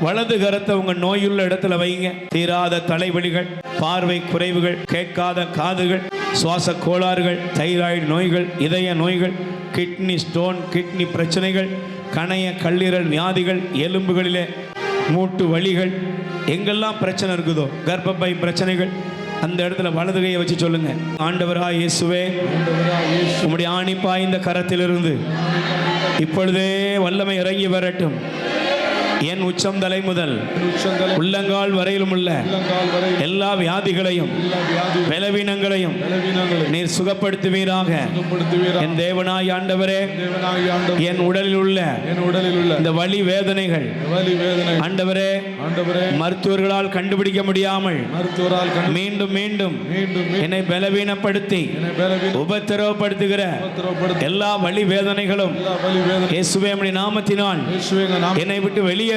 வலது கரத்தை உங்க நோயுள்ள இடத்துல வைங்க. தீராத தலைவலிகள், பார்வை குறைவுகள், கேட்காத காதுகள், சுவாச கோளாறுகள், தைராய்டு நோய்கள், இதய நோய்கள், கிட்னி ஸ்டோன், கிட்னி பிரச்சனைகள், கணைய கல்லீரல் வியாதிகள், எலும்புகளிலே மூட்டு வலிகள், எங்கெல்லாம் பிரச்சனை இருக்குதோ, கர்ப்பப்பை பிரச்சனைகள், அந்த இடத்துல வலது கையை வச்சு சொல்லுங்க. ஆண்டவராய் இயேசுவே, உம்முடைய ஆணி பாய்ந்த கரத்திலிருந்து இப்பொழுதே வல்லமை இறங்கி வரட்டும். என் உச்சம் தலை முதல் உள்ளங்கால் வரையிலும் உள்ள எல்லா வியாதிகளையும் பலவீனங்களையும் நீர் சுகப்படுத்துவீராக. என் தேவனாய் ஆண்டவரே, என் உடலில் உள்ள இந்த வலி வேதனைகள் ஆண்டவரே மருத்துவர்களால் கண்டுபிடிக்க முடியாமல் மீண்டும் மீண்டும் என்னை பலவீனப்படுத்தி உபத்திரவப்படுத்துகிற எல்லா வலி வேதனைகளும் இயேசுவே உம்முடைய நாமத்தினால் என்னை விட்டு வெளியேறட்டும்.